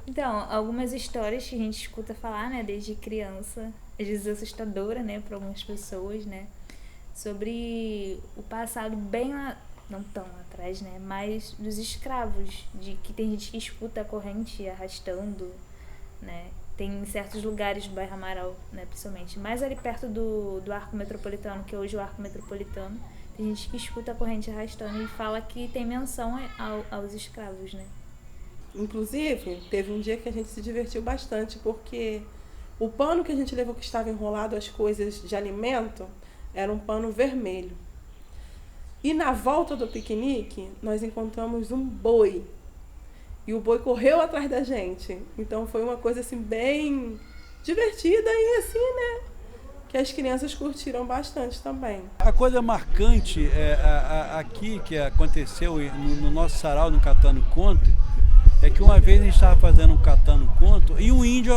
Então, algumas histórias que a gente escuta falar, né, desde criança, às vezes assustadora, né, para algumas pessoas, né, sobre o passado bem lá, não tão atrás, né, mas dos escravos, de que tem gente que escuta a corrente arrastando, né, tem em certos lugares do bairro Amaral, né, principalmente, mais ali perto do Arco Metropolitano, que é hoje o Arco Metropolitano, tem gente que escuta a corrente arrastando e fala que tem menção aos escravos, né. Inclusive, teve um dia que a gente se divertiu bastante, porque o pano que a gente levou que estava enrolado as coisas de alimento era um pano vermelho. E na volta do piquenique, nós encontramos um boi. E o boi correu atrás da gente. Então foi uma coisa assim bem divertida e assim, né? Que as crianças curtiram bastante também. A coisa marcante aqui que aconteceu no nosso sarau, no Catano Conto, é que uma vez a gente estava fazendo um catando conto e um índio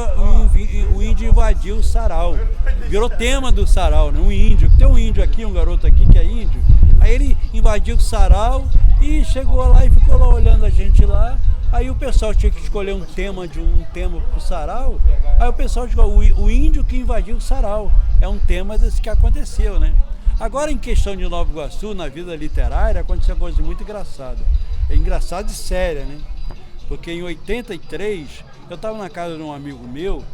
invadiu o sarau. Virou tema do sarau, né? Um índio. Tem um índio aqui, um garoto aqui que é índio. Aí ele invadiu o sarau e chegou lá e ficou lá olhando a gente lá. Aí o pessoal tinha que escolher um tema pro sarau. Aí o pessoal escolheu o índio que invadiu o sarau. É um tema desse que aconteceu, né? Agora, em questão de Nova Iguaçu, na vida literária, aconteceu uma coisa muito engraçada. É engraçada e séria, né? Porque em 83, eu estava na casa de um amigo meu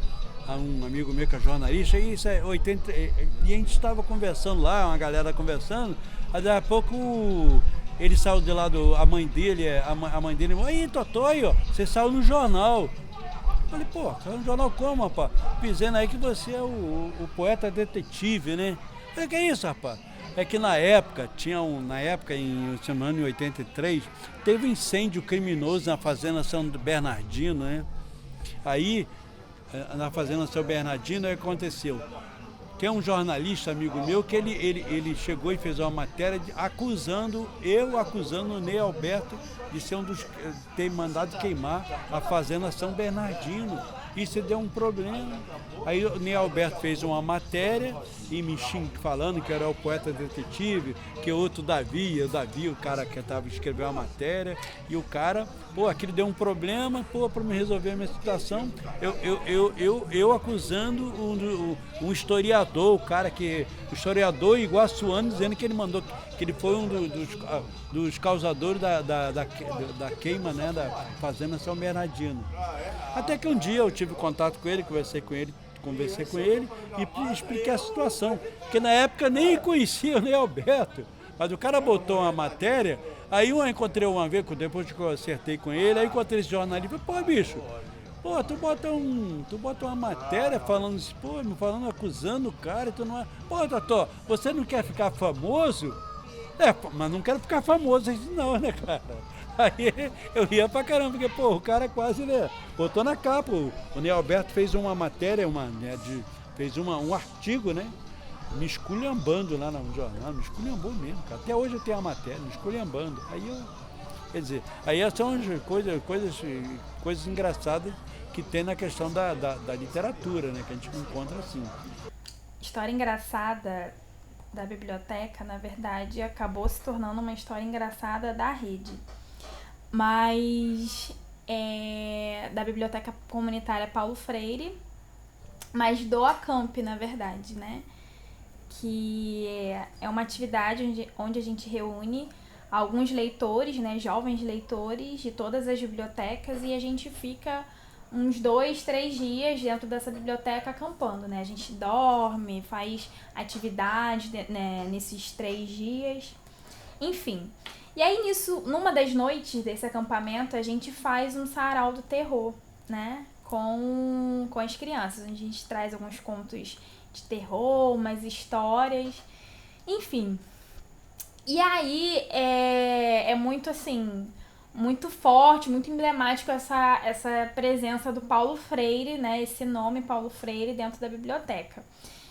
que é jornalista, e isso é 80, e a gente estava conversando lá, uma galera conversando, aí daqui a pouco ele saiu de lá, a mãe dele, falou, aí Totó, aí, ó, você saiu no jornal. Eu falei, pô, saiu no jornal como, rapaz? Dizendo aí que você é o poeta detetive, né? Eu falei, que é isso, rapaz? É que na época, em 83, teve um incêndio criminoso na Fazenda São Bernardino, né? Aí, na Fazenda São Bernardino, aí aconteceu. Tem um jornalista, amigo meu, que ele chegou e fez uma matéria acusando o Ney Alberto de ser ter mandado queimar a Fazenda São Bernardino. Isso deu um problema. Aí o Ney Alberto fez uma matéria e me falando que era o poeta detetive, que o Davi, o cara que estava escrevendo a matéria, e o cara, aquilo deu um problema, para me resolver a minha situação, eu acusando um historiador, o historiador iguaçuano, dizendo que ele mandou, que ele foi um dos causadores da queima, né, da Fazenda São Bernardino. Até que um dia eu tive contato com ele, conversei com ele e expliquei a situação. Porque na época nem conhecia o Ney Alberto. Mas o cara botou uma matéria, aí eu encontrei uma vez, depois que eu acertei com ele, aí encontrei esse jornalista e falei, bicho, tu bota uma matéria falando isso, acusando o cara, tu não é. Totó, você não quer ficar famoso? Mas não quero ficar famoso não, né, cara? Aí eu ria pra caramba, porque, o cara quase, né, botou na capa. O Ney Alberto fez uma matéria, fez um artigo, né, me esculhambando lá no jornal, me esculhambou mesmo, cara. Até hoje eu tenho a matéria, me esculhambando. Quer dizer, aí são coisas engraçadas que tem na questão da literatura, né, que a gente encontra assim. História engraçada da biblioteca, na verdade, acabou se tornando uma história engraçada da rede. Mas da Biblioteca Comunitária Paulo Freire, mas do Acamp, na verdade, né? Que é uma atividade onde a gente reúne alguns leitores, né, jovens leitores de todas as bibliotecas, e a gente fica uns 2, 3 dias dentro dessa biblioteca acampando, né? A gente dorme, faz atividades, né, nesses 3 dias, enfim. E aí, numa das noites desse acampamento, a gente faz um sarau do terror, né? Com as crianças. A gente traz alguns contos de terror, umas histórias, enfim. E aí, é muito assim, muito forte, muito emblemático essa presença do Paulo Freire, né? Esse nome Paulo Freire dentro da biblioteca.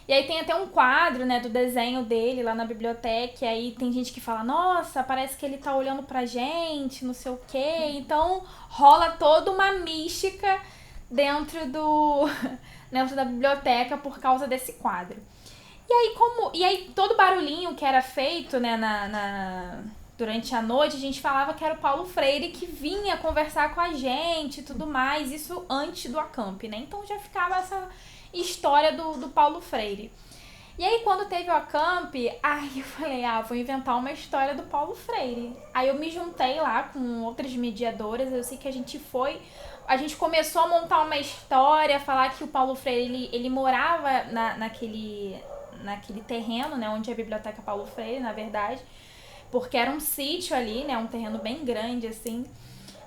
E aí tem até um quadro, né, do desenho dele lá na biblioteca, e aí tem gente que fala, nossa, parece que ele tá olhando pra gente, não sei o quê. Então rola toda uma mística dentro da biblioteca por causa desse quadro. E aí todo barulhinho que era feito, né, durante a noite, a gente falava que era o Paulo Freire que vinha conversar com a gente e tudo mais, isso antes do acamp, né? Então já ficava essa história do Paulo Freire. E aí quando teve o acamp, aí eu falei, vou inventar uma história do Paulo Freire. Aí eu me juntei lá com outras mediadoras, eu sei que a gente começou a montar uma história, falar que o Paulo Freire, ele morava naquele terreno, né, onde é a Biblioteca Paulo Freire, na verdade, porque era um sítio ali, né, um terreno bem grande, assim.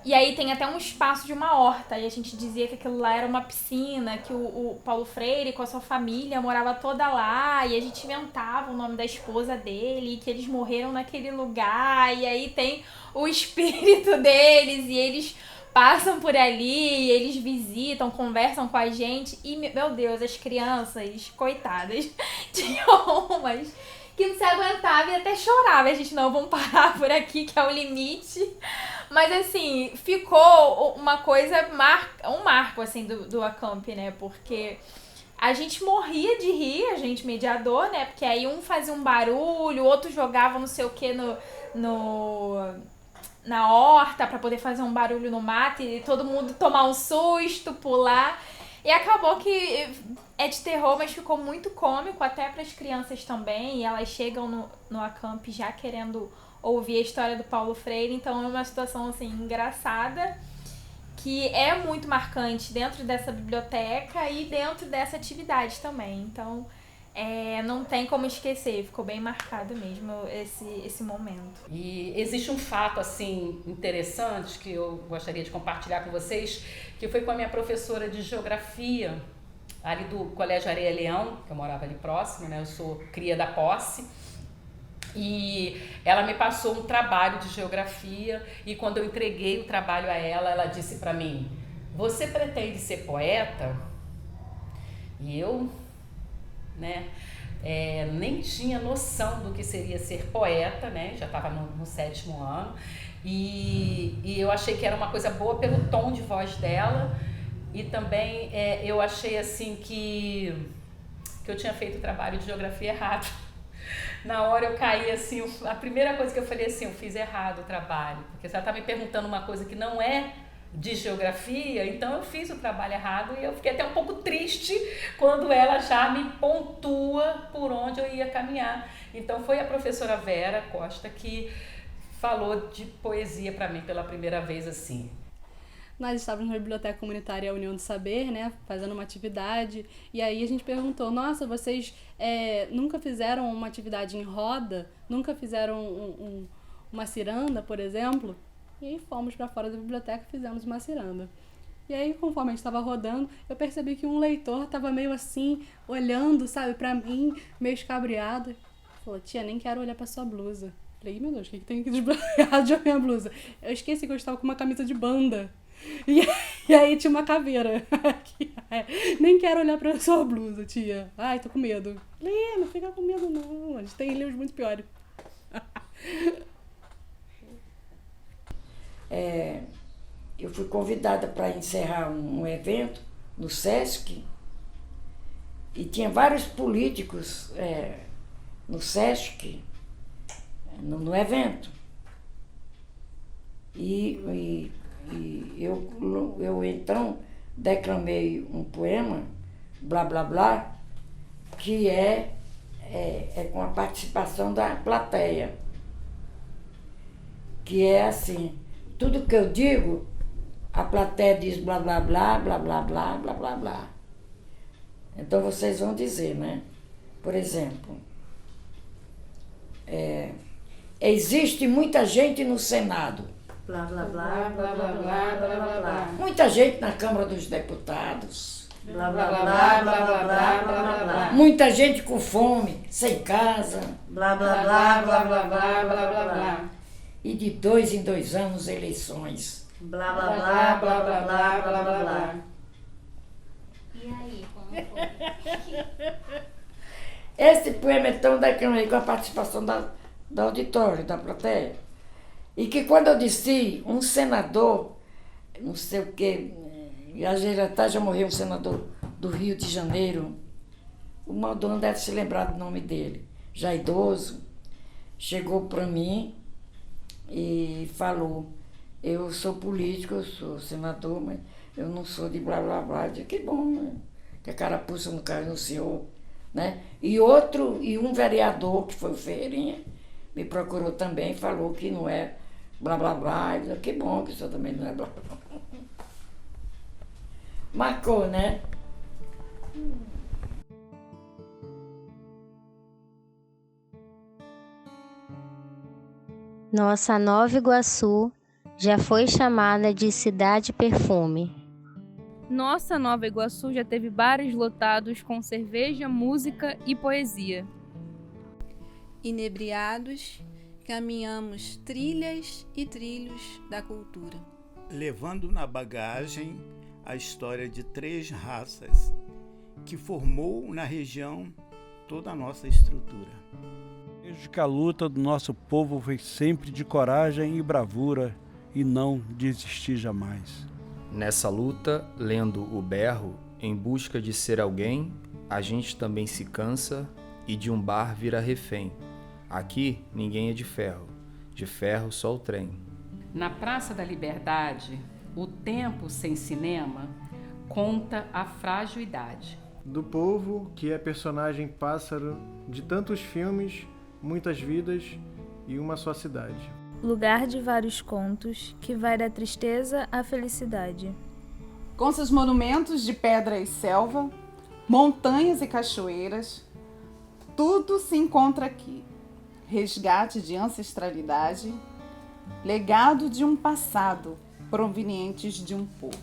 E aí tem até um espaço de uma horta, e a gente dizia que aquilo lá era uma piscina, que o Paulo Freire com a sua família morava toda lá, e a gente inventava o nome da esposa dele, que eles morreram naquele lugar, e aí tem o espírito deles, e eles passam por ali, eles visitam, conversam com a gente, e meu Deus, as crianças, coitadas, tinham umas que não se aguentava e até chorava. A gente, não, vamos parar por aqui, que é o limite. Mas, assim, ficou uma coisa, um marco, assim, do acamp, né? Porque a gente morria de rir, a gente mediador, né? Porque aí um fazia um barulho, o outro jogava não sei o que na horta pra poder fazer um barulho no mato e todo mundo tomar um susto, pular. E acabou que é de terror, mas ficou muito cômico, até para as crianças também. E elas chegam no acamp já querendo ouvir a história do Paulo Freire. Então é uma situação assim engraçada, que é muito marcante dentro dessa biblioteca e dentro dessa atividade também. Então não tem como esquecer, ficou bem marcado mesmo esse momento. E existe um fato assim interessante que eu gostaria de compartilhar com vocês, que foi com a minha professora de geografia, ali do Colégio Areia Leão, que eu morava ali próximo, né? Eu sou cria da Posse. E ela me passou um trabalho de geografia, e quando eu entreguei o trabalho a ela, ela disse para mim: você pretende ser poeta? E eu, né, nem tinha noção do que seria ser poeta, né? Já estava no 7º ano, e eu achei que era uma coisa boa pelo tom de voz dela, e também eu achei assim que eu tinha feito o trabalho de geografia errado. Na hora eu caí assim, a primeira coisa que eu falei assim, eu fiz errado o trabalho, porque se ela tá me perguntando uma coisa que não é de geografia, então eu fiz o trabalho errado, e eu fiquei até um pouco triste quando ela já me pontua por onde eu ia caminhar. Então foi a professora Vera Costa que falou de poesia para mim pela primeira vez assim. Nós estávamos na Biblioteca Comunitária União do Saber, né, fazendo uma atividade, e aí a gente perguntou: nossa, vocês nunca fizeram uma atividade em roda? Nunca fizeram uma ciranda, por exemplo? E aí fomos para fora da biblioteca e fizemos uma ciranda. E aí, conforme a gente estava rodando, eu percebi que um leitor estava meio assim, olhando, sabe, para mim, meio escabriado. Falou: tia, nem quero olhar para sua blusa. Falei: meu Deus, o que tem aqui desbloqueado de minha blusa? Eu esqueci que eu estava com uma camisa de banda. E aí tinha uma caveira. Nem quero olhar pra sua blusa, tia. Ai, tô com medo. Lê, não fica com medo não. A gente tem livros muito piores. Eu fui convidada para encerrar um evento no Sesc, e tinha vários políticos no Sesc, no evento. E eu então declamei um poema, Blá Blá Blá, que é com a participação da plateia, que é assim: tudo que eu digo, a plateia diz blá blá blá, blá blá blá, blá blá blá. Então vocês vão dizer, né? Por exemplo, existe muita gente no Senado. Blá blá blá, blá blá blá, blá blá blá. Muita gente na Câmara dos Deputados. Blá blá blá, blá blá blá, blá blá blá. Muita gente com fome, sem casa. Blá blá blá, blá blá blá, blá blá blá. E de 2 em 2 anos eleições. Blá blá blá, blá blá blá, blá blá blá. E aí, como foi? Esse poema então declamei com a participação do auditório, da plateia. E que quando eu disse um senador, não sei o quê, já morreu um senador do Rio de Janeiro, o Maldonado deve se lembrar do nome dele, já idoso, chegou para mim e falou, eu sou político, eu sou senador, mas eu não sou de blá blá blá. Eu disse, que bom, né? Que a carapuça não caiu no senhor, né? E um vereador, que foi o Ferreirinha, me procurou também, falou que não é blá blá blá. Eu disse, que bom que o senhor também não é blá blá blá. Marcou, né? Nossa Nova Iguaçu já foi chamada de Cidade Perfume. Nossa Nova Iguaçu já teve bares lotados com cerveja, música e poesia. Inebriados, caminhamos trilhas e trilhos da cultura, levando na bagagem a história de 3 raças que formou na região toda a nossa estrutura. Vejo que a luta do nosso povo foi sempre de coragem e bravura e não desistir jamais. Nessa luta, lendo o berro, em busca de ser alguém, a gente também se cansa e de um bar vira refém. Aqui ninguém é de ferro só o trem. Na Praça da Liberdade, o tempo sem cinema conta a frágil idade do povo que é personagem pássaro de tantos filmes, muitas vidas e uma só cidade. Lugar de vários contos que vai da tristeza à felicidade. Com seus monumentos de pedra e selva, montanhas e cachoeiras, tudo se encontra aqui. Resgate de ancestralidade, legado de um passado, provenientes de um povo.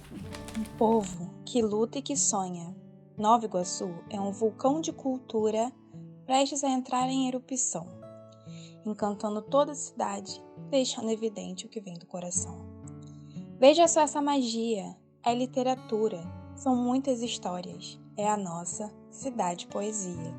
Um povo que luta e que sonha. Nova Iguaçu é um vulcão de cultura prestes a entrar em erupção, encantando toda a cidade, deixando evidente o que vem do coração. Veja só essa magia, é literatura, são muitas histórias, é a nossa Cidade Poesia.